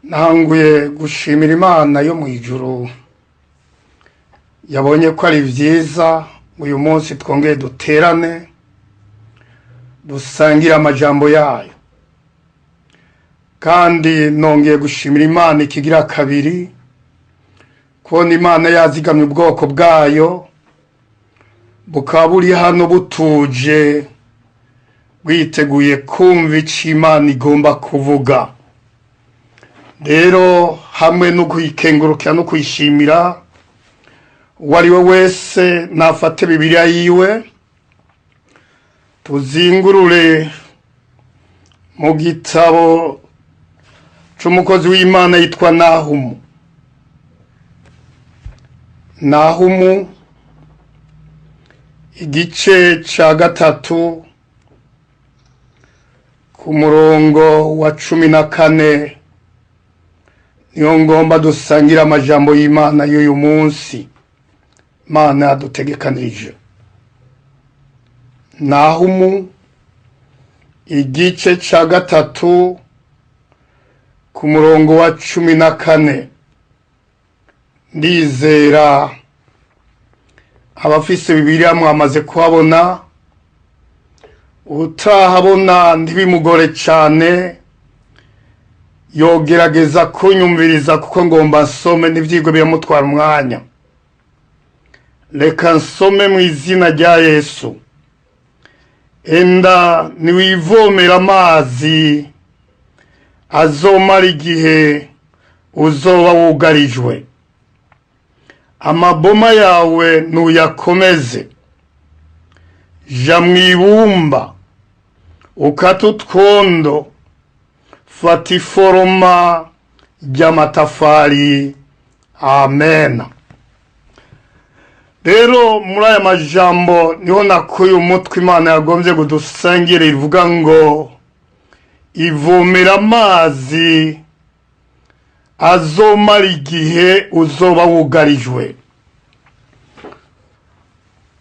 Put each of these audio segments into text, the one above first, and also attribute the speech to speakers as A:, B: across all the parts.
A: Ntanguye gushimira Imana yo mu ijuru yabonye ko ari vyiza uyu munsi twongeye duterane dusangira amajambo yayo, kandi nongeye gushimira Imana ikigira kabiri kubona Imana yazigamye ubwoko bwayo bukaba buri hano butuje bwiteguye kumva ico Imana igomba kuvuga. Rero hamwe no kuyikengurukira no kuyishimira, uwariwe wese nafate Bibiliya yiwe tuzingurure mu gitabo c'umukozi w'Imana yitwa Nahumu. Nahumu igice ca gatatu ku murongo wa 14 niyo ngomba dusangira amajambo y'Imana y'uyu munsi Imana yadutegekanirije. Nahumu igice ca gatatu ku murongo wa 14. Ndizera abafise Bibiliya mwamaze kuhabona, utahabona ntibimugore cane yogerageza kunyumviriza kuko ngomba nsome n'ivyigwa biramutwara umwanya. Reka nsome mu izina rya Yesu. Enda niwivomera amazi azomara igihe uzoba wugarijwe, amaboma yawe nuyakomeze. Ja mwibumba ukata utwondo, fata iforoma ry'amatafari. Amen. Rero muri aya majambo niho nakuye umutwe Imana yagombye kudusangire, ivuga ngo ivomera amazi azomara igihe uzoba wugarijwe.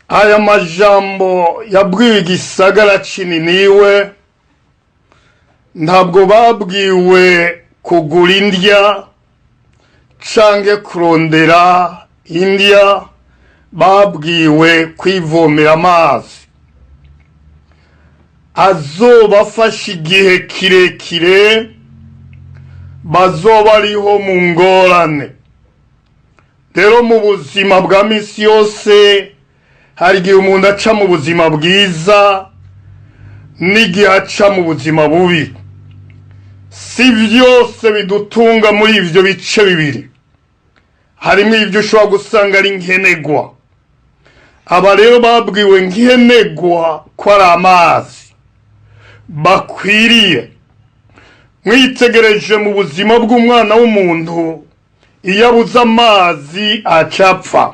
A: Aya majambo yabwiwe igisagara kininiwe, ntabwo babwiwe kugura indya canke kurondera indya, babwiwe kwivomera amazi azobafasha igihe kirekire bazoba ariho mu ngorane. Rero mu buzima bwa misi yose hari igihe umuntu aca mu buzima bwiza n'igihe aca mu buzima bubi. Si vyose bidutunga muri ivyo bice bibiri. Harimwo ivyo ushobora gusanga ari nkenegwa. Aba rero babwiwe nkenegwa ko ari amazi bakwiriye. Mwitegereje mu buzima bw'umwana w'umuntu, iyo abuze amazi acapfa,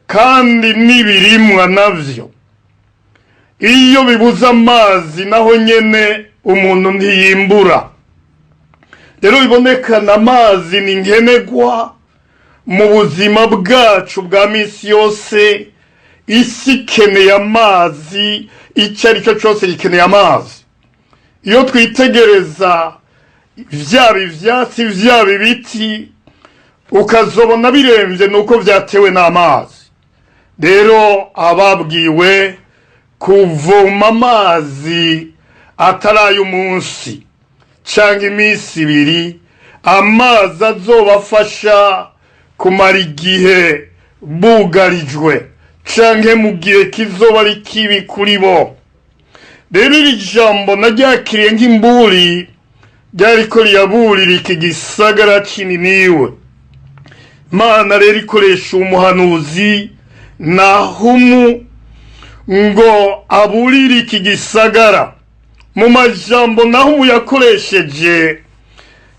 A: kandi n'ibirimwa navyo iyo bibuze amazi naho nyene umuntu ntiyimbura. Rero bibonekana amazi ni nkenegwa mu buzima bwacu bwa misi yose. Isi ikeneye amazi, ico ari cyo cose gikeneye amazi. Iyo twitegereza vyaba ivyatsi vyaba ibiti, ukazobona biremvye nuko vyatewe n'amazi. Rero ababwiwe kuvoma amazi atari umunsi canke imisi ibiri, amazi azobafasha kumara igihe bugarijwe canke mu gihe kizoba ari kibi kuri bo. Rero iri jambo naryakiriye nk'imburi ryariko riyaburira iki gisagara kininiwe. Imana rero ikoresha umuhanuzi Nahumu ngo aburire iki gisagara. Mu majambo Nahumu yakoresheje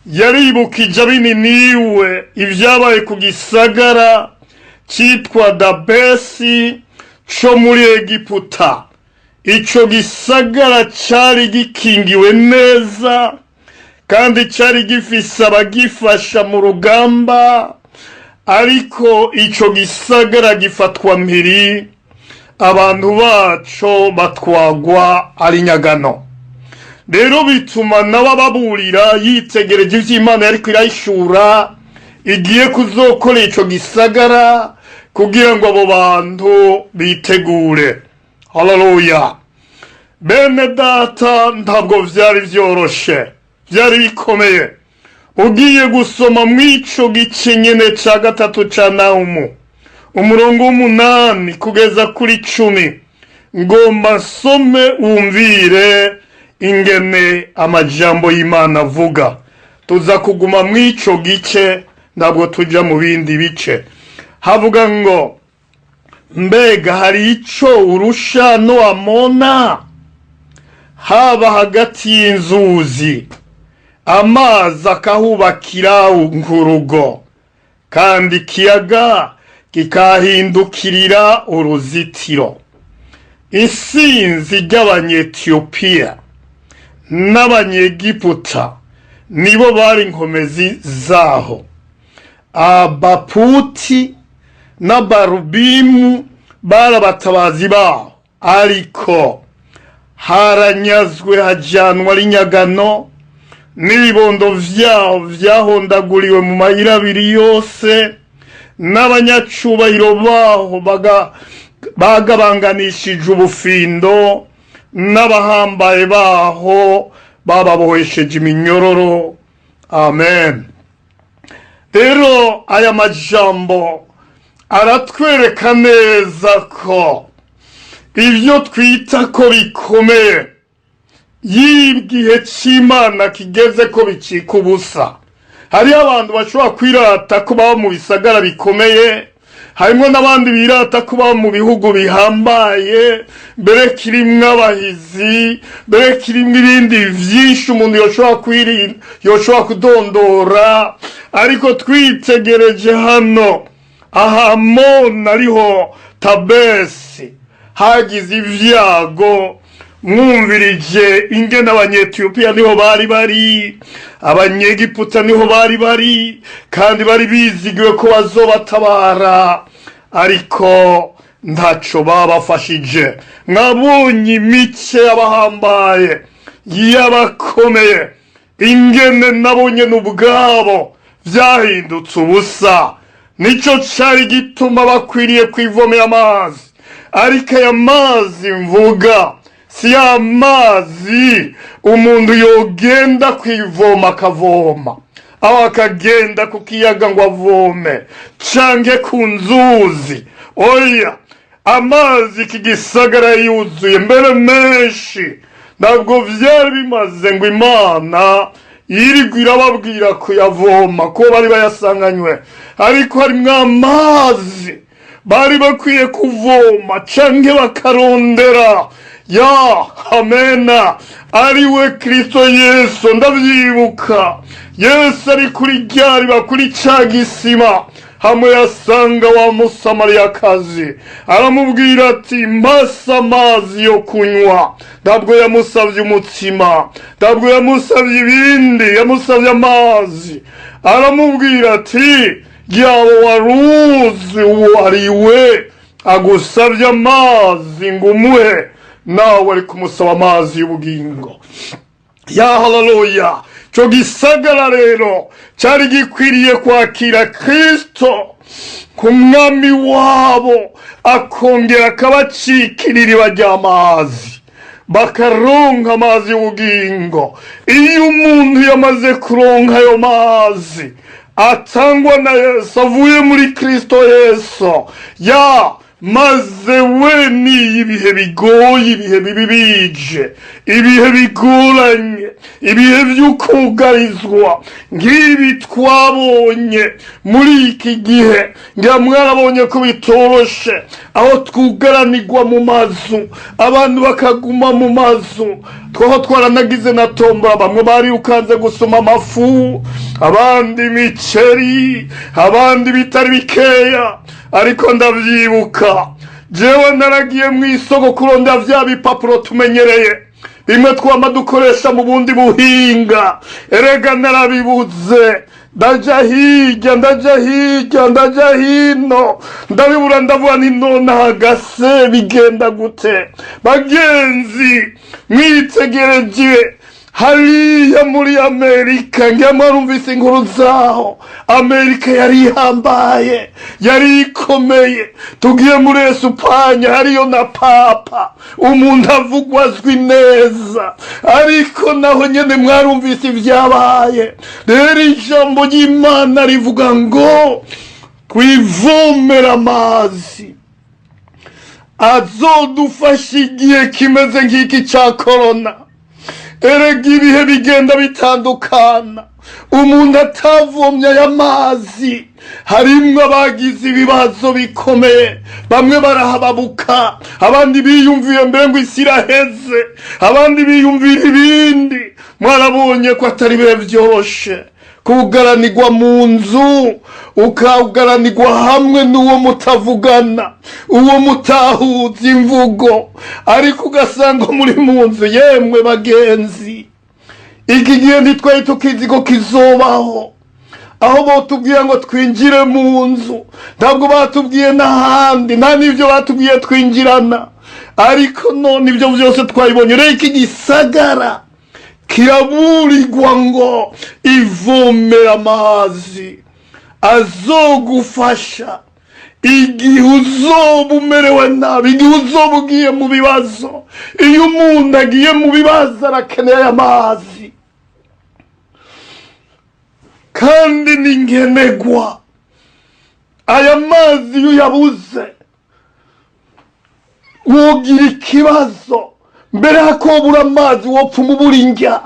A: yaribukije bininiwe ivyabaye ku gisagara citwa Dabesi co muri Egiputa. Ico gisagara cari gikingiwe neza kandi cari gifise abagifasha mu rugamba, ariko ico gisagara gifatwa mpiri, abantu baco batwagwa ari nyagano. rero bituma nawe ababurira yitegereje ivy'Imana yariko irayishura igiye kuzokora ico gisagara kugira ngo abo bantu bitegure. Haleluya. Bene data, ntabwo vyari vyoroshe, vyari bikomeye. Ugiye gusoma mw'ico gice nyene ca gatatu ca Nahumu, umurongo w'umunani kugeza kuri 10, ngomba nsome wumvire ingene amajambo y'Imana avuga. Tuza kuguma mw'ico gice, ntabwo tuja mu bindi bice. Havuga ngo, mbega hari ico urusha Noamona? Haba hagati y'inzuzi, amazi akahubakira nk'urugo, kandi ikiyaga kikahindukirira uruzitiro. Isinzi ry'Abanyetiyopiya n'Abanyegiputa nibo bari inkomezi zaho. Abaputi n'Abarubimu bari abatabazi baho, ariko haranyazwe hajanwa rinyagano, n'ibibondo vyaho vyahondaguriwe mu mayira abiri yose, n'abanyacubahiro baho bagabanganishije ubufindo, n'abahambaye baho bababohesheje iminyororo. Amen. Rero aya majambo aratwereka neza ko ivyo twita ko bikomeye y'igihe c'Imana kigeze ko bicika ubusa. Hariho abantu bashobora kwirata ko baba mu bisagara bikomeye, harimo n'abandi birata ko baba mu bihugu bihambaye, mbere kirimwo abahizi, mbere kirimwo ibindi vyinshi umuntu yoshobora kudondora. Ariko twitegereje hano, Ahamoni ariho Tabesi hagize ivyago, mwumvirije ingene Abanyetiyopiya niho bari, Abanyegiputa niho bari, kandi bari bizigiwe ko bazobatabara, ariko ntaco babafashije. Mwabonye imice y'abahambaye y'abakomeye ingene nabonye n'ubwabo vyahindutse ubusa. Nico cari gituma bakwiriye kwivomera amazi. Ariko aya mazi mvuga si ya mazi umuntu yogenda kwivoma akavoma, aho akagenda ku kiyaga ngo avome, canke ku nzuzi. Oya, amazi iki gisagara yuzuye mbere menshi. Ntabwo vyari bimaze ngo Imana yirigwa irababwira kuyavoma ko bari bayasanganywe, ariko harimwo amazi bari bakwiye kuvoma canke bakarondera. Ya amena, ariwe Kristo Yesu. Ndavyibuka Yesu ari kuri ryariba, kuri ca gisima, hamwe yasanga wa Musamariyakazi, aramubwira ati mbasa amazi yo kunywa. Ntabwo yamusavye umutsima, ntabwo yamusavye ibindi, yamusavye amazi. Aramubwira ati yawe waruzi uwo ariwe agusavye amazi ngo umuhe, nawe ari kumusaba amazi y'ubugingo. Ya haleluya. Co gisagara rero cari gikwiriye kwakira Kristo ku mwami wabo, akongera akabacikira iriba ry'amazi, bakaronka amazi y'ubugingo. Iyo umuntu yamaze kuronka ayo mazi atangwa na Yesu, avuye muri Kristo Yesu, maze we ni ibihe bigoye, ibihe bibije, ibihe bigoranye, ibihe vy'ukugarizwa nk'ibi twabonye muri iki gihe, ngira mwarabonye ko bitoroshe, aho twugaranirwa mu mazu, abantu bakaguma mu mazu. Twaho twaranagize na tombora, bamwe bari ukanze gusoma amafu, abandi imiceri, abandi bitari bikeya. Ariko ndavyibuka jewe naragiye mw'isoko kurondera vya bipapuro tumenyereye, bimwe twama dukoresha mu bundi buhinga. Erega narabibuze, ndaja hirya, ndaja hino, ndabibura. Ndavuga nti none hagase bigenda gute? Bagenzi, mwitegereje hariya muri Amerika, ngira mwarumvise inkuru zaho. Amerika yari ihambaye, yari ikomeye. Tugiye muri Esupanya, hariyo na papa, umuntu avugwa azwi neza, ariko naho nyene mwarumvise ivyabaye. Rero ijambo ry'Imana rivuga ngo twivomera amazi azodufasha igihe kimeze nk'iki ca korona. Erega ibihe bigenda bitandukana, umuntu atavomye aya mazi harimwo abagize ibibazo bikomeye. Bamwe barahababuka, abandi biyumviye mbere ngo isi iraheze, abandi biyumvira ibindi. Mwarabonye ko atari bihe vyoroshe kugaranirwa mu nzu, ukagaranirwa hamwe n'uwo mutavugana, uwo mutahuza imvugo, ariko ugasanga muri mu nzu. Yemwe bagenzi, iki gihe ntitwari tukizi ko kizobaho, aho botubwira ngo twinjire mu nzu, ntabwo batubwiye n'ahandi, nta n'ivyo batubwiye twinjirana. Ariko none ibyo byose twabibonye. Rero iki gisagara kiraburirwa ngo ivomera amazi azogufasha igihe uzoba umerewe nabi, igihe uzoba ugiye mu bibazo. Iyo umuntu agiye mu bibazo arakeneye aya mazi, kandi ni nkenerwa. Aya mazi iyo uyabuze wogira ikibazo. Mbere hakobura amazi wopfuma ubura indya.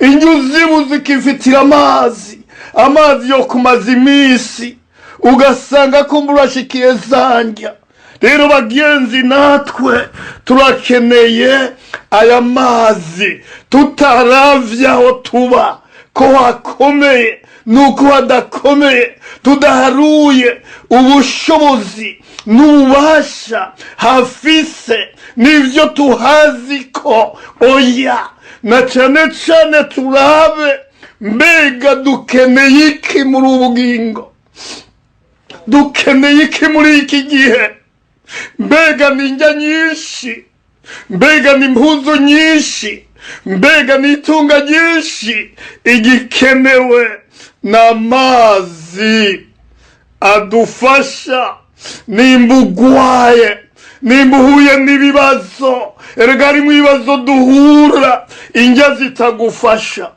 A: Indya uzibuze ukifitira amazi yo kumaza iminsi, ugasanga ko urashikiye zandya. Rero bagenzi, natwe turakeneye aya mazi, tutaravye aho tuba ko hakomeye nuko hadakomeye, tudaharuye ubushobozi n'ububasha hafise n'ivyo tuhazi ko. Oya, na cane cane turabe mbega dukeneye iki muri ubugingo, dukeneye iki muri iki gihe. Mbega ni indya nyinshi, mbega ni impuzu nyinshi, mbega ni itunga ryinshi. Igikenewe n'amazi adufasha nimba ugwaye, nimba uhuye n'ibibazo. Erega harimo ibibazo duhura indya zitagufasha,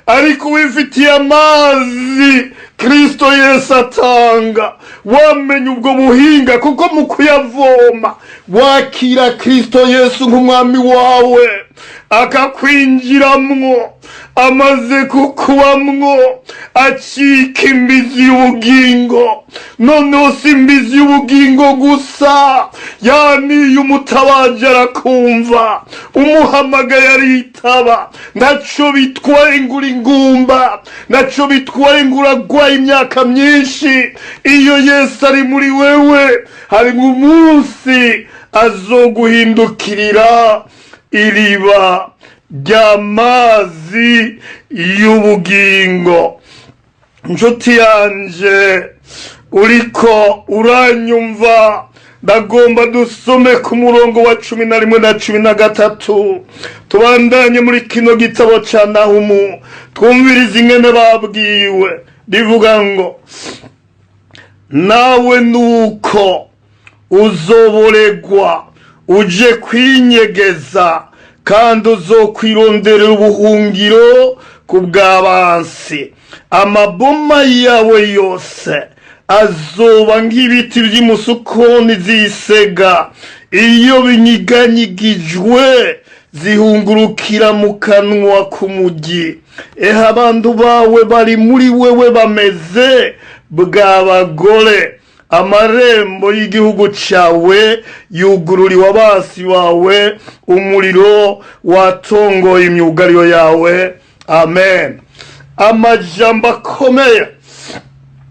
A: ariko wifitiye amazi Kristo Yesu atanga, wamenye ubwo buhinga, kuko mu kuyavoma wakira Kristo Yesu nk'umwami wawe, akakwinjiramwo. Amaze kukubamwo acika imbizi y'ubugingo. Noneho si imbizi y'ubugingo gusa, yani umutabaje arakumva, umuhamagaye aritaba. Ntaco bitwaye ngura ingumba, ntaco bitwaye ngura agwaye imyaka myinshi. Iyo Yesu ari muri wewe, hari umunsi azoguhindukirira iriba ry'amazi y'ubugingo. Nshuti yanje uriko uranyumva, ndagomba dusome ku murongo wa 11 na 13. Tubandanye muri kino gitabo ca Nahumu, twumvirize ingene babwiwe. Rivuga ngo, nawe nuko uzoboregwa uje kwinyegeza, kandi uzokwironderera ubuhungiro ku bw'abansi. Amaboma yawe yose azoba nk'ibiti by'imusukoni z'isega, iyo binyiganyigijwe zihungurukira mu kanwa k'umugi. Abantu bawe bari muri wewe bameze bw'abagore. Amarembo y'igihugu cawe yugururiwe abasi bawe, umuriro watongoye imyugariro yawe. Amen. Amajambo akomeye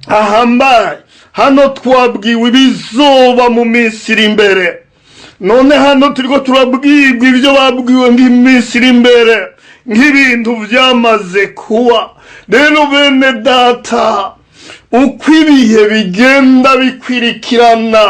A: ahambaye. Hano twabwiwe ibizoba mu minsi iri imbere, none hano turiko turabwirwa ibyo babwiwe nk'iminsi iri imbere, nk'ibintu vyamaze kuba. Rero bene data, uko ibihe bigenda bikwirikirana,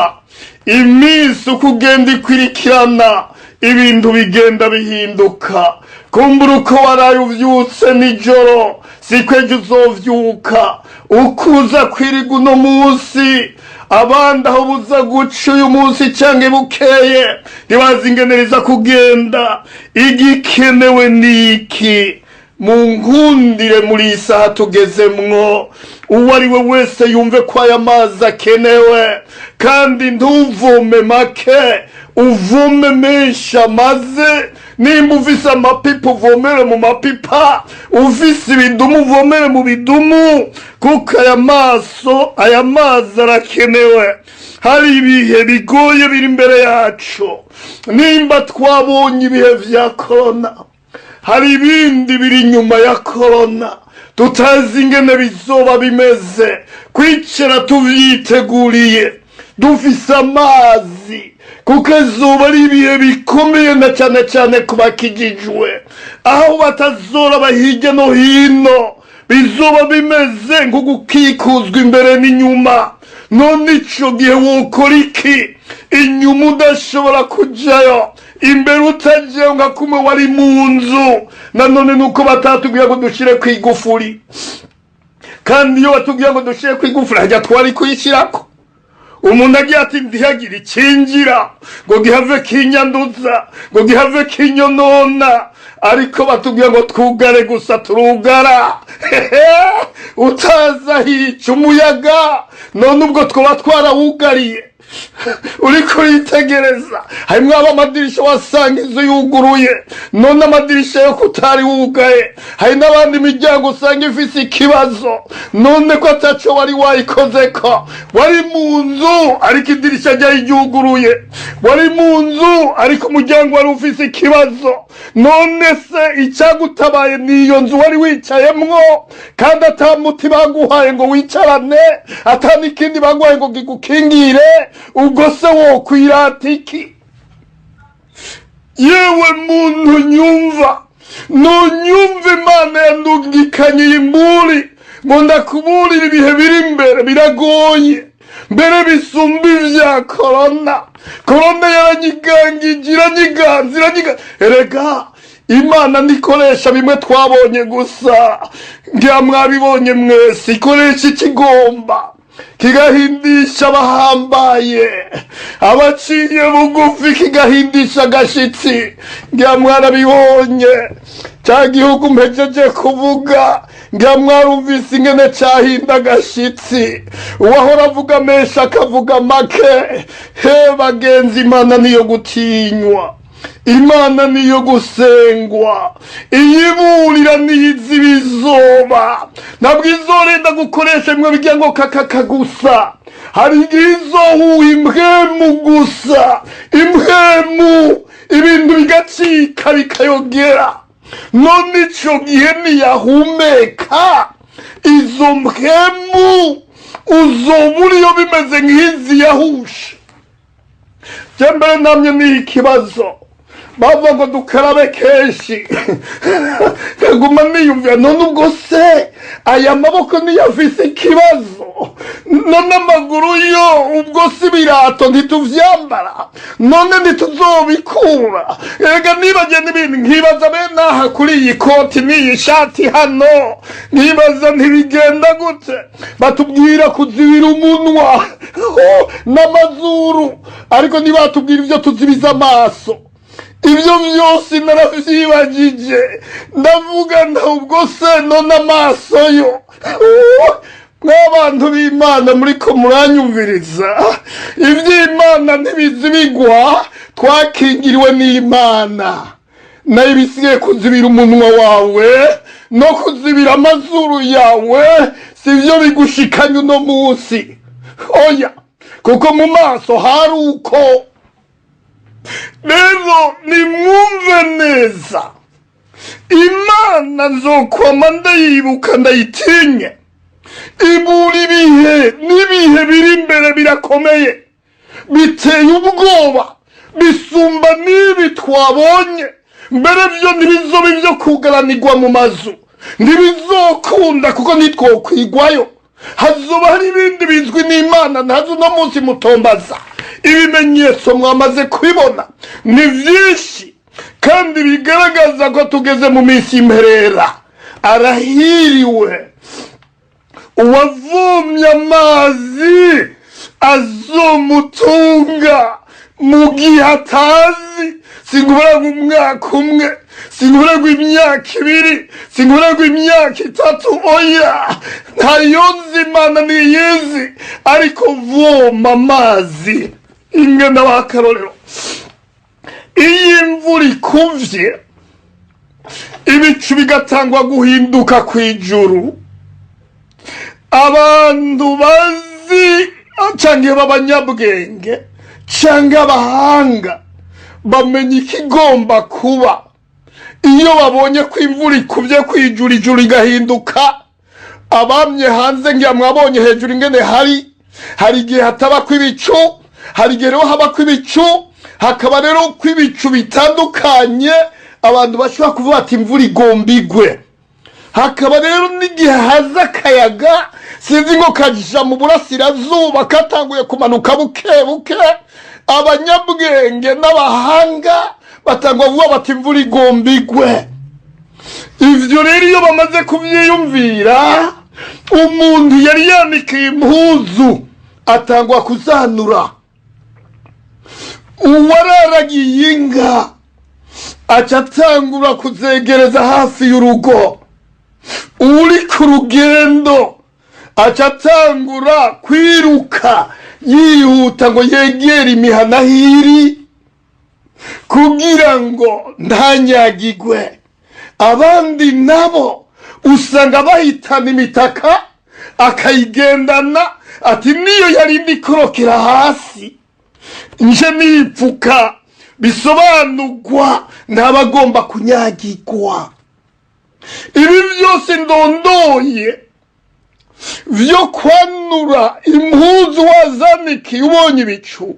A: iminsi uko ugenda ikwirikirana, ibintu bigenda bihinduka. Kumbura uko waraye uvyutse nijoro siko ejo uzovyuka. Ukuza kwiriga uno munsi abandi aho buza guca uyu munsi canke bukeye ntibazi ingene riza kugenda. Igikenewe niki? Munkundire muri iyi saha tugezemwo, uwo ari we wese yumve ko aya mazi akenewe, kandi ntuvome make, uvome menshi. Amaze nimba ufise amapipa uvomere mu mapipa, ufise ibidumu uvomere mu bidumu, kuko aya mazi arakenewe. Hari ibihe bigoye biri imbere yacu. Nimba twabonye ibihe vya korona, hari ibindi biri inyuma ya korona tutazi ingene bizoba bimeze. Kwicara tuvyiteguriye dufise amazi, kuko izuba ari ibihe bikomeye na cane cane ku bakijijwe, aho batazora hirya no hino. Bizoba bimeze nko gukikuzwa imbere n'inyuma. None ico gihe wokora iki? Inyuma udashobora kujayo, imbere utajayo nka kumwe wari mu nzu. Nanone nuko batatubwira ngo dushire kw'igufuri, kandi iyo batubwira ngo dushire kw'igufuri hajya twari kuyishirako. Umuntu agiye ati ntihagire ikinjira ngo gihave kinyanduza, ngo gihave kinyonona, ariko batubwira ngo twugare gusa, turugara. Utaza hica umuyaga, none ubwo twoba twarawugariye. Uriko uritegereza, harimwo amadirisha wasanga inzu yuguruye, none amadirisha yo kutari wugaye. Hari n'abandi imiryango usanga ifise ikibazo, none ko ataco wari wayikozeko. Wari mu nzu ariko idirisha ryari ryuguruye, wari mu nzu ariko umuryango wari ufise ikibazo. None se icagutabaye niyo nzu wari wicayemwo, kandi ata muti baguhaye ngo wicarane, ata n'ikindi baguhaye ngo gigukingire. Ubwo se wokwirata iki? Yewe muntu nyumva, nunyumva Imana yandungikanye imburi ngo ndakuburira ibihe biri imbere biragoye, mbere bisumba ivya korona. Korona yaranyigangije, iranyiganza. Erega Imana ndikoresha bimwe twabonye gusa, ngira mwabibonye mwese. Ikoresha ikigomba kigahindisha abahambaye, abaciye bugufi kigahindisha agashitsi. Ngira mwarabibonye ca gihugu mpejeje kuvuga, ngira mwarumvise ingene cahinda agashitsi. Uwahora avuga menshi akavuga make. He bagenzi, Imana niyo gutinywa, Imana niyo gusengwa. Iyiburira niyizi bizoba, ntabwo izorenda gukoresha imwe bijya ngo kakaka gusa. Hari igihe izohuha impwemu gusa, impwemu ibintu bigacika bikayogera. None ico gihe niyahumeka, izo mpwemu uzobura iyo bimeze nk'izi yahushe. Jembere namye ni ikibazo, bava ngo dukarabe kenshi. Nguma niyumvira, none ubwo se aya maboko niyo afise ikibazo? None amaguru yo ubwo si birato ntituvyambara? None ntituzobikura? Ega nibagiye n'ibindi, nkibaza bene aha kuri iyi koti n'iyi shati hano, nkibaza ntibigenda gute? Batubwira kuzibira umunwa n'amazuru, ariko ntibatubwira ivyo tuzibiza amaso. Ibyo byose naravyibagije, ndavuga nta ubwo se none amaso yo. Mw'abantu b'Imana muriko muranyumviriza, ivy'Imana ntibizibigwa, twakingiriwe n'Imana. Nayo ibisigaye kuzibira umunwa wawe no kuzibira amazuru yawe, sivyo bigushikanye uno munsi. Oya, kuko mu maso hari uko. Rero nimwumve neza, Imana nzokwama ndayibuka ndayitinye. Ibura ibihe n'ibihe biri imbere birakomeye, biteye ubwoba, bisumba n'ibi twabonye. Mbere vyo ntibizoba ivyo kugaranirwa mu mazu, ntibizokunda kuko nitwokwigwayo. Hazoba hari ibindi bizwi n'Imana ntazi uno munsi mutombaza. ibimenyetso mwamaze kubibona ni byinshi kandi bigaragaza ko tugeze mu minsi y'imperera. Arahiriwe uwavomye amazi azomutunga mu gihe atazi. Singubura umwaka umwe, singubura imyaka ibiri, singubura imyaka itatu, oya, ntayo nzi, Imana niyizi, ariko voma amazi. Imwe n'abakarorero, iyo imvura ikuvye ibicu bigatangwa guhinduka kw'ijuru, abantu bazi canke b'abanyabwenge canke abahanga bamenya ikigomba kuba iyo babonye ko imvura ikuvye kw'ijuru, ijuru igahinduka. Abamye hanze ngira mwabonye hejuru ingene hari igihe hataba kw'ibicu, hari igihe rero haba kw'ibicu, hakaba rero kw'ibicu bitandukanye abantu bashobora kuvuga ati imvura igomba igwe. Hakaba rero n'igihe haza akayaga, sinzi ngo kajisha mu burasirazuba katanguye kumanuka buke buke, abanyabwenge n'abahanga batangwa vuba bati imvura igomba igwe. Ivyo rero iyo bamaze kuvyiyumvira, umuntu yari yanikiye impuzu atangwa kuzanura. Uwararagiye inka aca atangura kuzegereza hafi y'urugo. Uri ku rugendo aca atangura kwiruka yihuta ngo yegere imihana hiri kugira ngo ntanyagigwe. Abandi nabo usanga bahitana imitaka akayigendana, ati niyo yari ndikorokera hasi nje nipfuka, bisobanurwa ntabagomba kunyagirwa. Ibi byose ndondoye vyo kwanura impuzu wazanikiye ubonye ibicu.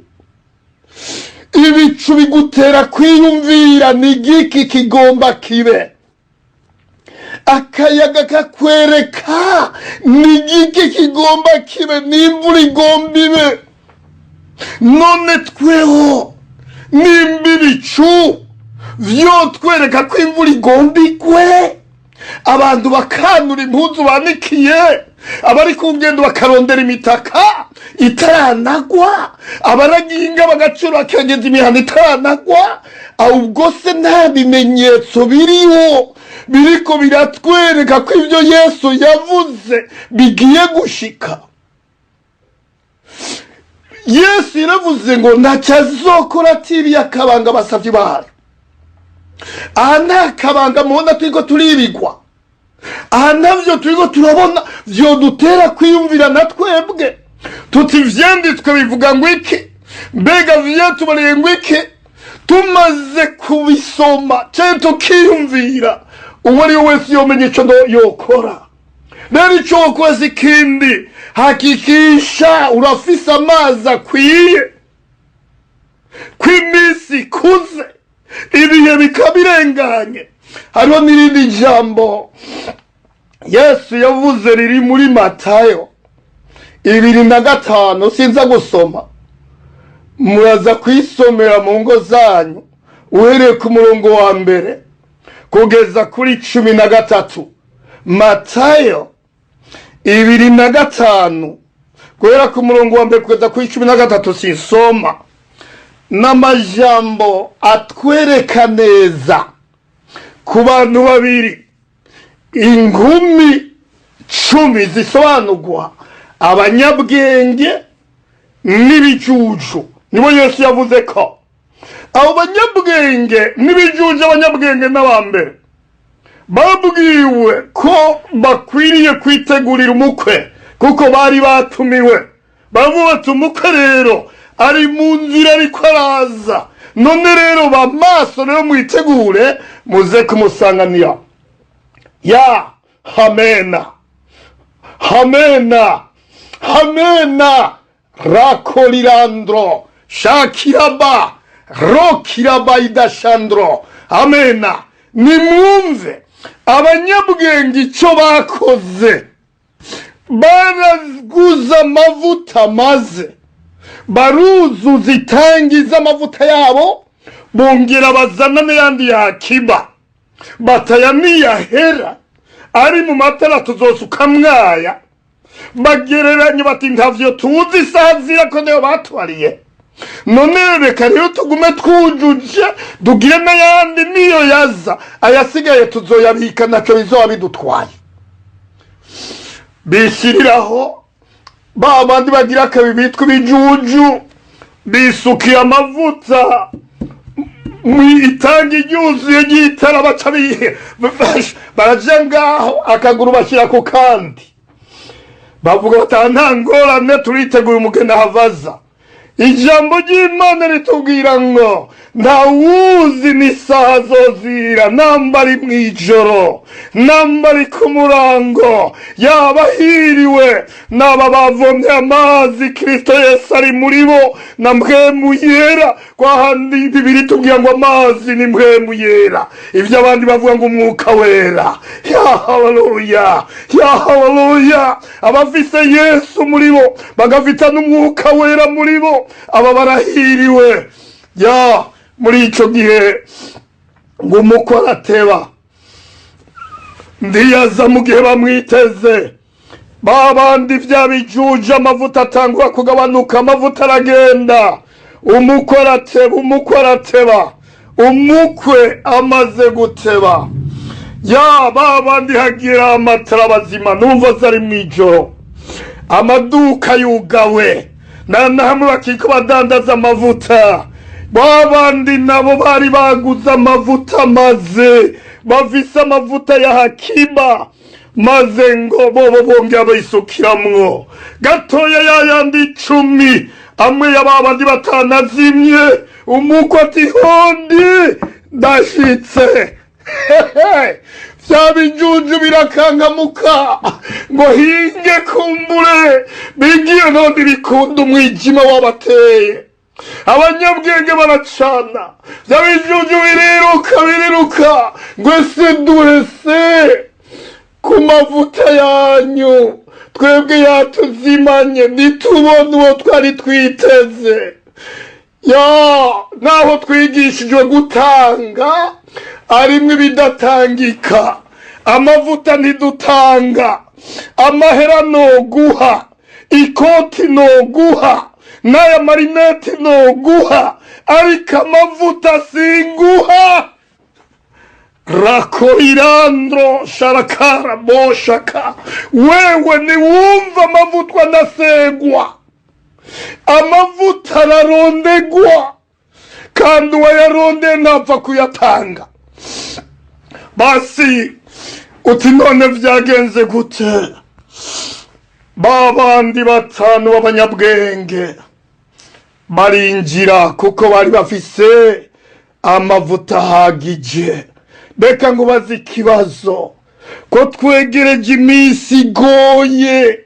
A: Ibicu bigutera kwiyumvira ni igiki kigomba kibe. Akayaga kakwereka ni igiki kigomba kibe, n'imvura igomba ibe. None tweho nimba ibicu vyotwereka ko imvura igomba igwe, abantu bakanura impuzu banikiye, abari ku ngendo bakarondera imitaka itaranagwa, abaragiye inka bagacura bakengeza imihana itaranagwa, ahubwo se nta bimenyetso biriho biriko biratwereka ko ivyo Yesu yavuze bigiye gushika. Yesu yaravuze ngo ntacyo azokora atiriye akabanga abasavyi bayo. Aha nta kabanga mubona turiko turibigwa, aha navyo turiko turabona vyodutera kwiyumvira na twebwe tuti ivyanditswe bivuga ngo iki, mbega vyatubareye ngo iki. Tumaze kubisoma canke tukiyumvira, uwo ari we wese yomenya ico yokora. Rero ico wokora si ikindi, hakikisha urafise amazi akwiye, kw'imisi ikuze, ibihe bikabirenganye. Hariho n'irindi jambo Yesu yavuze riri muri Matayo 2:5, sinza gusoma, muraza kwisomera mu ngo zanyu uhereye ku murongo wa mbere kugeza kuri 13. Matayo 2:5 guhera ku murongo wa mbere kugeza kuri 13 sinsoma. N'amajambo atwereka neza ku bantu babiri, inkumi 10 zisobanurwa abanyabwenge n'ibijuju. Nibo Yesu yavuze ko abo banyabwenge n'ibijuju, abanyabwenge n'abambere babwiwe ko bakwiriye kwitegurira umukwe kuko bari batumiwe. Bavuga bati umukwe rero ari mu nzira ariko araza, none rero bamaso rero mwitegure muze kumusanganira. Ya hamena hamena hamena rakolirandro shakiraba rokiraba idashandro. Amena. Nimwumve abanyabwenge ico bakoze, baraguza amavuta maze baruzuza itangi z'amavuta yabo, bongera bazana n'ayandi yakiba, bataya niyahera ari mu matara tuzosuka mwaya, bagereranya bati ntavyo tuzi, isaha zirako niyo batwariye, none reka rero tugume twujuje, tugire n'ayandi niyo yaza, ayasigaye tuzoyabika naco bizoba bidutwaye. Bishyiriraho ba bandi bagira akabi bitwa ibijuju, bisukiye amavuta itangi ryuzuye ry'itara, baca baraja ngaho akaguru bashyira ku kandi, bavuga bati nta ngorane turiteguye umugeni ahavaza. Ijambo ry'Imana ritubwira ngo ntawuzi n'isaha zozira, namba ari mw'ijoro, namba ari ku murango, yaba hiriwe n'aba bavomye amazi Kristo Yesu ari muri bo na mpwemu yera. Kwa handi Bibiri tubwira ngo amazi ni mpwemu yera, ibyo abandi bavuga ngo umwuka wera. Ya haleluya, ya haleluya. Abafise Yesu muri bo bagafita n'umwuka wera muri bo, aba barahiriwe. Ya muri ico gihe ngo umukwe arateba, ndiyaza mu gihe bamwiteze, babandi vya bijuju amavuta atangura kugabanuka, amavuta aragenda, umukwe arateba, umukwe arateba. Umukwe amaze guteba, ya babandi hagira amatara bazima, numva zari mw'ijoro, amaduka yugawe, na hamwe bakiko badandaza amavuta. Babandi nabo bari baguze amavuta, maze bafise amavuta ya hakiba, maze ngo bobo bongera bayisukiramwo gatoya yayandi 10, amwe ya babandi batanazimye. Umukwe ati hondi ndashitse. Vya bijuju birakangamuka ngo hinge kumbure, bigiye none bikunda umwijima wabateye. Abanyabwenge baracana, vya bijuju biriruka ngo ese duhese ku mavuta yanyu, twebwe yatuzimanye, nitubona uwo twari twiteze. Ya naho twigishijwe gutanga arimwe ibidatangika, amavuta ntidutanga, amahera noguha, ikoti noguha, n'aya marinete noguha, ariko amavuta singuha. Rakoirandro sharakara boshaka, wewe niwumva amavuta anasegwa, amavuta ararondegwa, kandi uwayaronde ntapfa kuyatanga. Basi uti none vyagenze gute? Babandi 5 b'abanyabwenge barinjira kuko bari bafise amavuta ahagije. Beka ngo bazi ikibazo ko twegereje iminsi igoye,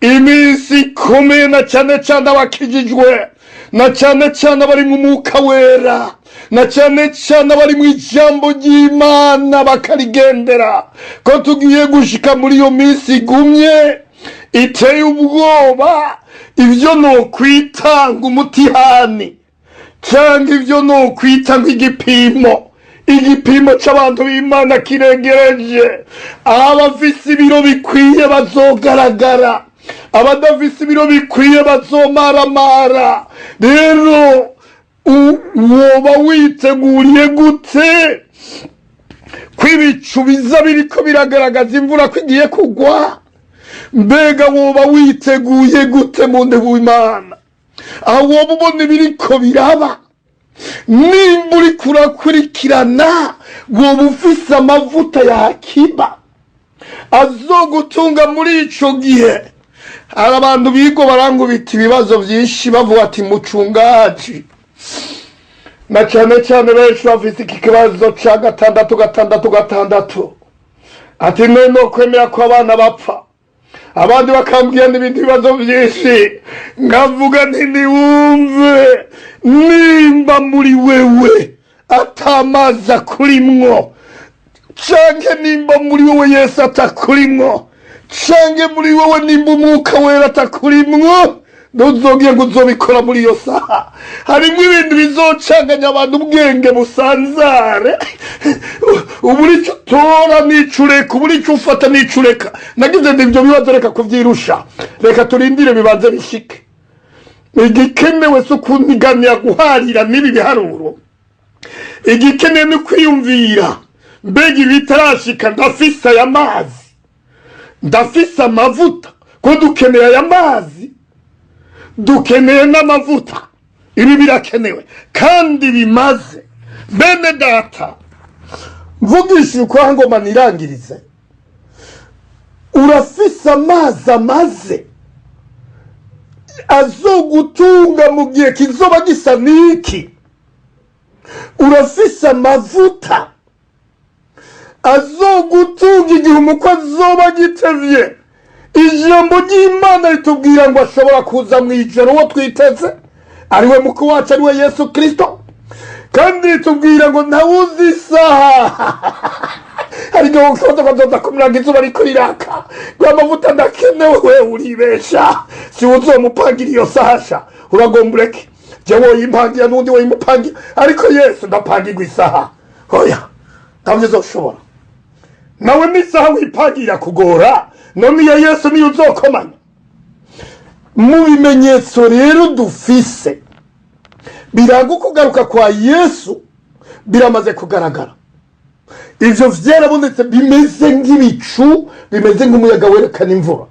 A: iminsi ikomeye, na cyane cyane abakijijwe, na cyane cyane abari mu mwuka wera, na cyane cyane abari mu ijambo ry'Imana bakarigendera, ko tugiye gushika muri iyo minsi igumye iteye ubwoba. Ibyo no kwitanga umutihani, cyangwa ibyo no kwitanga igipimo c'abantu b'Imana kiregereje. Abafise ibiro bikwiye bazogaragara, abadafise ibiro bikwiye bazomaramara. Rero woba witeguriye gute kwibicu biza biriko biragaragaza imvura ko igiye kugwa? Mbega woba witeguye gute muntu w'Imana? Aho woba ubona ibiriko biraba, nimba uriko urakurikirana, woba ufise amavuta ya hakiba azogutunga muri ico gihe. Hari abantu bigo barangubita ibibazo byinshi bavuga ati mucungaji, na cyane cyane benshi bafise iki kibazo ca 6. Ati none kwemera ko abana bapfa, abandi bakambwira n'ibindi bibazo byinshi, ngavuga nti niwumve, nimba muri wewe atamaza kurimwo, canke nimba muri wewe Yesu atakurimwo, canke muri wewe nimba umwuka wera atakurimwo, ntuzogire ngo uzobikora muri iyo saha. Harimo ibintu bizocanganya abantu ubwenge busanzare. Uburi icyo utora n'ico ureka, uburi icyo ufata n'ico ureka. Nagize nti ibyo bibazo reka kuvyirusha, reka turindire bibanze bishike. Igikenewe si ukuniganya guharira n'ibi biharuro. Igikenewe ni kwiyumvira, mbega ibitarashika ndafise aya mazi, ndafise amavuta, ko dukeneye aya mazi, dukeneye n'amavuta. Ibi birakenewe kandi bimaze. Bene data, mvugisha uko ngoma nirangirize, urafise amazi amaze azogutunga mu gihe kizoba gisa niki. Urafise amavuta azogutunga igihe umukwe azoba gitevye. Ijambo ry'Imana ritubwira ngo ashobora kuza mu ijoro uwo twiteze, ariwe mukwe wacu, ariwe Yesu Kristo. Kandi ritubwira ngo ntawuzi isaha. Ariko ukoza kwazoza kumuranga izuba riko riraka, ngo amavuta ndakenewe, we uribesha. Si uzomupangira iyo sahasha, uragomba ureke. Jewe woyimpangira n'undi woyimupangira, ariko Yesu ndapangirwa isaha. Oya, ntabwo uzoshobora. Nawe n'isaha wipangira kugora, none iya Yesu niyo uzokomanya. Mu bimenyetso rero dufise biranga kugaruka kwa Yesu biramaze kugaragara. Ivyo vyarabonetse, bimeze nk'ibicu, bimeze nk'umuyaga werekana imvura.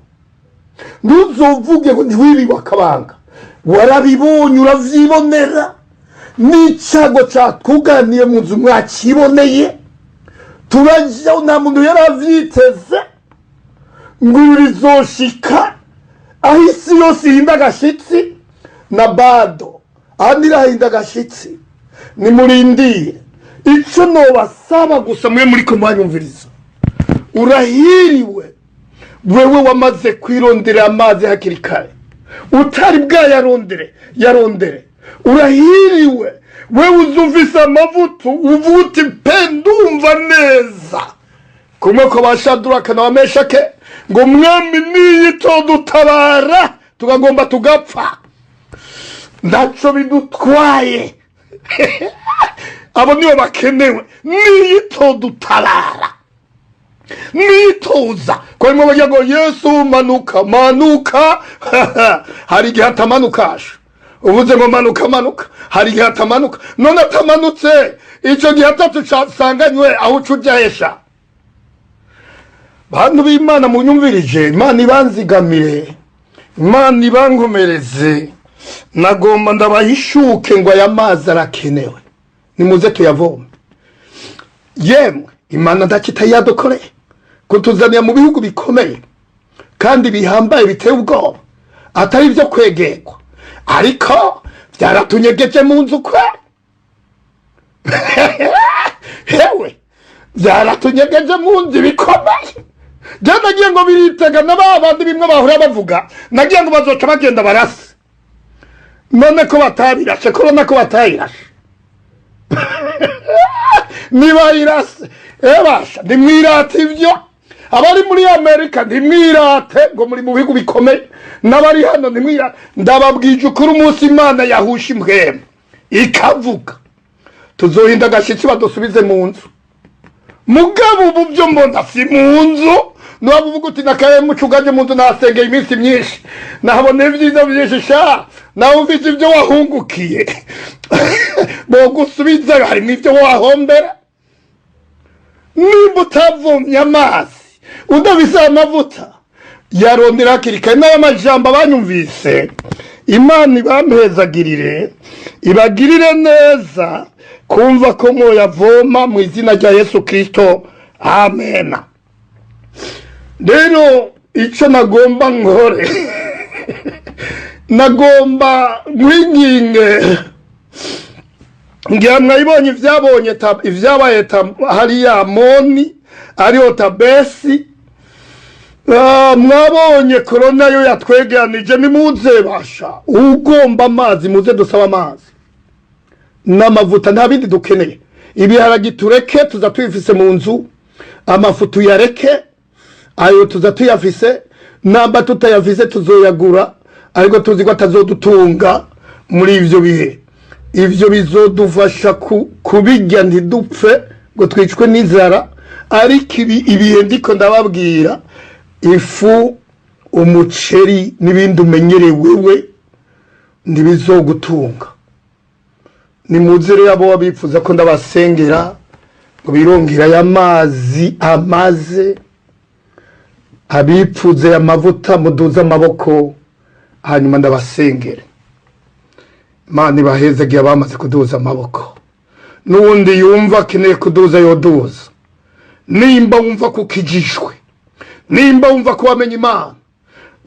A: Ntuzovuge ngo ntiwibi wakabanga, warabibonye uravyibonera. N'icago catuganiye mu nzu mwakiboneye. Turaja nta muntu yaravyiteze ngo bizoshika. Aho isi yose ihinda agashitsi na bado ahandi irahinda agashitsi. Nimurindire. Ico nobasaba gusa mwe muri ko mwanyumviriza, urahiriwe wewe wamaze kwirondera amazi hakiri kare, utari bwayarondere yarondere. Urahiriwe wewe uzumvise amavuta uvuti pe ndumva neza, kumwe ko Bashaduraka na Meshake ngo mwami niyito dutabara tukagomba tugapfa, ndaco bidutwaye. Abo nibo bakenewe, niyito dutabara, nitoza. Kwa imwe bagira ngo Yesu manuka manuka. Hari igihe atamanukasha. Uvuze ngo manuka manuka, hari igihe atamanuka. None atamanutse, ico gihe atatucasanganywe aho ucujahesha. Bantu b'Imana munyumvirije, Imana ibanzigamire, Imana ibankomereze. Nagomba ndabahishuke ngo aya mazi arakenewe, nimuze tuyavome. Yemwe Imana ndakitayadukoreye kutuzanira mu bihugu bikomeye kandi bihambaye biteye ubwoba, atari byo kwegerwa, ariko byaratunyegeje mu nzu kwe. Hewe byaratunyegeje mu nzu bikomeye. Je nagiye ngo biritega n'abandi bimwe bahura bavuga, nagiye ngo bazoca bagenda barase. None ko batabirashe, korona ko batayirashe. Niba irase, ebasha ndimwirate ivyo. Abari muri Amerika ndimwirate ngo muri mu bihugu bikomeye, n'abari hano ndimwirate. Ndababwije ukuri umunsi Imana yahusha imbwema ikavuga, tuzohinda agashitsi badusubize mu nzu. Mugabo ubu byo mbona si mu nzu. Nuwaba uvuga uti nakaye mucugaje mu nzu nasengeye iminsi myinshi, nahabona ibyiza byinshi sha, nawe ufite ibyo wahungukiye. Bogusubiza harimo ibyo wahombera. Nimba utavomye amazi, udafise amavuta, yarondera hakiri kare. N'aya majambo abanyumvise, Imana ibampezagirire, ibagirire neza kumva ko mwoyavoma mu izina rya Yesu Kristo. Amen. Rero ico nagomba nkore, nagomba mwinginge, ngira mwayibonye ivyabaye hariya Amoni, ariho Tabesi. Mwabonye korona yo yatwegeranije, nimuze basha ugomba amazi muze dusaba amazi n'amavuta, nta bindi dukeneye. Ibiharagi tureke tuza tuyifise mu nzu, amafutu yareke ayo tuza tuyafise, namba tutayafise tuzoyagura. ariko tuzi ko atazodutunga muri ivyo bihe. Ivyo bizodufasha kubirya ntidupfe ngo twicwe n'inzara, ariko ibihe ndiko ndababwira, ifu, umuceri n'ibindi umenyereye wewe ntibizogutunga. Nimuze rero abo babifuza ko ndabasengera ngo birongera y'amazi amaze, abipfuze amavuta muduza amaboko hanyuma ndabasengere. Imana ibahezagiye abamaze kuduza amaboko. N'uwundi yumva akeneye kuduza yoduza. Nimba wumva kukijishwe, nimba wumva ko wamenye Imana,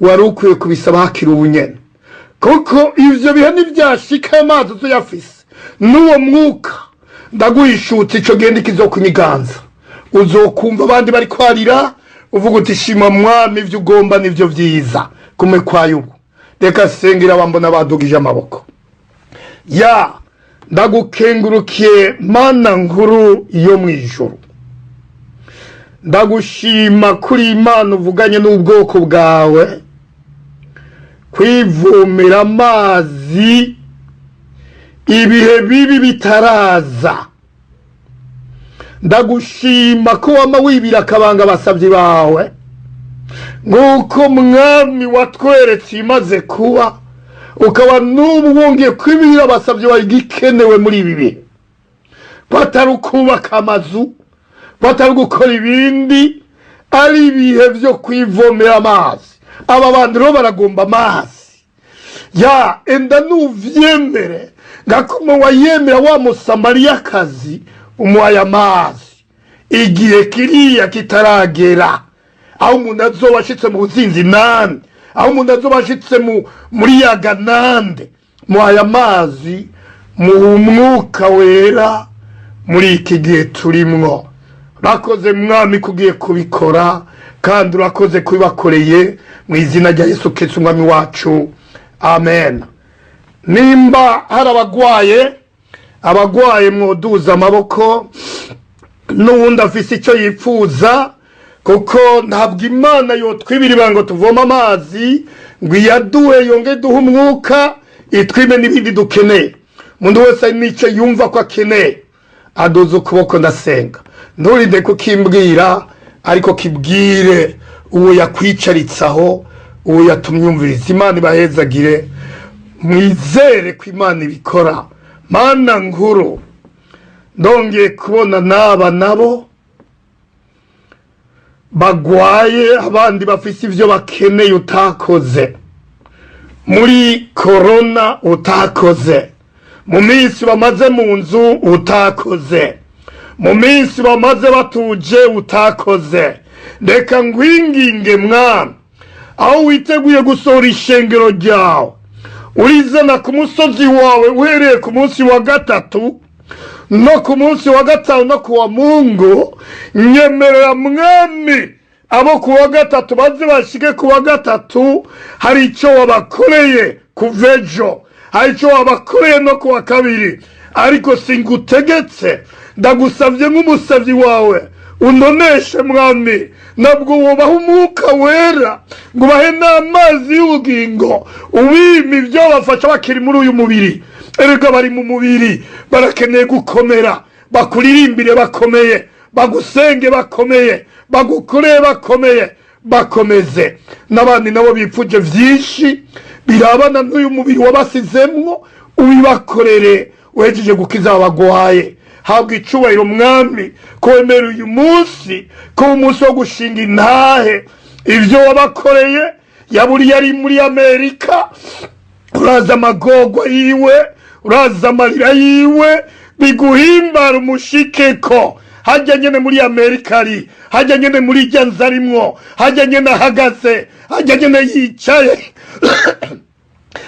A: wari ukwiye kubisaba hakiri ubunyene, kuko ivyo bihe nivyashika amazi uzoyafise, n'uwo mwuka ndaguhishutse ico genda kizokunyiganza. Uzokumva abandi bari kwarira, uvuga uti shima Mwami, ivyo ugomba nivyo vyiza. Kume kwayo ubu reka sengera abambona badugije amaboko. Ndagukengurukiye Mana nkuru yo mwijuru, ndagushima kuri Imana uvuganye n'ubwoko bwawe kwivomera amazi ibihe bibi bitaraza. Ndagushima ko wama wibira akabanga abasavyi bawe, nk'uko Mwami watweretse imaze kuba, ukaba n'ubu wongeye kwibira abasavyi bawe igikenewe muri ibi bihe. Batari ukubaka amazu, batari gukora ibindi, ari ibihe vyo kwivomera amazi. Aba bantu rero baragomba amazi. Enda nuvyemere ngakoma wayemera wa Musamariyakazi umuhaye amazi igihe kiriya kitaragera, aho umuntu azoba ashitse mu buzinzi nande, aho umuntu azoba ashitse muri yaga nande, muhaye amazi mu mwuka wera muri iki gihe turimwo. Urakoze Mwami kugiye kubikora, kandi urakoze kubibakoreye mu izina rya Yesu Kristo Umwami wacu, amen. Nimba hari abagwaye mwoduza amaboko, n'uwundi afise icyo yifuza, kuko ntabwo Imana yotwibira ngo tuvoma amazi ngo iyaduhe yonge duhe umwuka itwime n'ibindi dukeneye. Umuntu wese ari n'icyo yumva ko akeneye aduza ukuboko ndasenga. Nturinde kukimbwira, ariko kibwire uwo yakwicaritsaho, uwo yatumyumviriza. Imana ibahezagire, mwizere ko Imana ibikora. Mana nkuru, ndongeye kubona n'aba nabo bagwaye, abandi bafise ivyo bakeneye utakoze. Muri korona utakoze, mu minsi bamaze mu nzu utakoze, mu minsi bamaze batuje utakoze. Reka ngwinginge Mwami, aho witeguye gusohora ishengero ryawe urizana ku musozi wawe uhereye ku munsi wa gatatu no ku munsi wa gatanu no ku wa Mungu, nyemerera Mwami abo ku wa gatatu baze bashike ku wa gatatu hari icyo wabakoreye kuva ejo, hari icyo wabakoreye no ku wa kabiri. Ariko singutegetse, ndagusavye nk'umusavyi wawe unoneshe Mwami, nabwo wubaha umwuka wera ngo bahe n'amazi y'ubugingo, ubima ibyo bafasha bakiri muri uyu mubiri. Erega bari mu mubiri barakeneye gukomera, bakuririmbire bakomeye, bagusenge bakomeye, bagukoreye bakomeye, bakomeze. N'abandi nabo bipfuje vyinshi birabana n'uyu mubiri wabasizemwo, ubibakorere uhejeje gukiza abagwaye. Habwa icubahiro Mwami ko wemera uyu munsi ko umunsi wo gushinga intahe ivyo wabakoreye. Yaburi yari muri Amerika, uraza amagorwa yiwe, uraza amarira yiwe, biguhimbara umushikeko. Hajya nyene muri Amerika ari, hajya nyene muri Janza arimwo, hajya nyene ahagaze, hajya nyene yicaye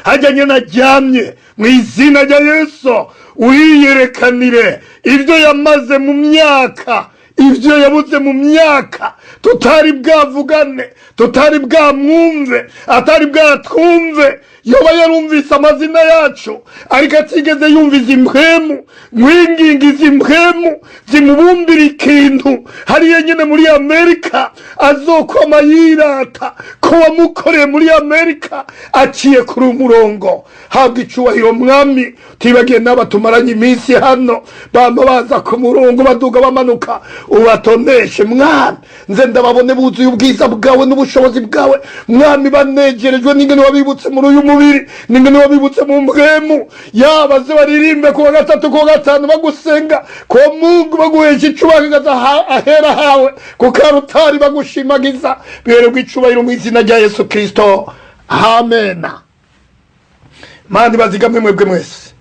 A: hajya nyene aryamye. Mu izina rya Yesu uyiyerekanire ivyo yamaze mu myaka, ivyo yabuze mu myaka tutari bwavugane, tutari bwamwumve, atari bwatwumve. yoba yarumvise amazina yacu ariko atigeze yumviza impwemu mwingingiza impwemu zimubumbira ikintu hariya nyine muri Amerika azokoma yirata ko wamukoreye muri Amerika aciye kuri umurongo. Habwa icubahiro mwami. Tibagiye n'abatumaranye iminsi hano bama baza ku murongo baduga bamanuka, ubatoneshe mwami, nze ndababone buzuye ubwiza bwawe n'ubushobozi bwawe mwami, banegerejwe n'ingene wabibutse muri uyu mubiri, n'ingene wabibutse mu mpwemu. Yabaze baririmbe ku wa gatatu ku wa gatanu bagusenga ko Mungu, baguhesha icubahiro ahera hawe ku karutari bagushimagiza. Bihererwe icubahiro mu izina rya Yesu Kristo, amen. Mani bazigamwe mwebwe mwese.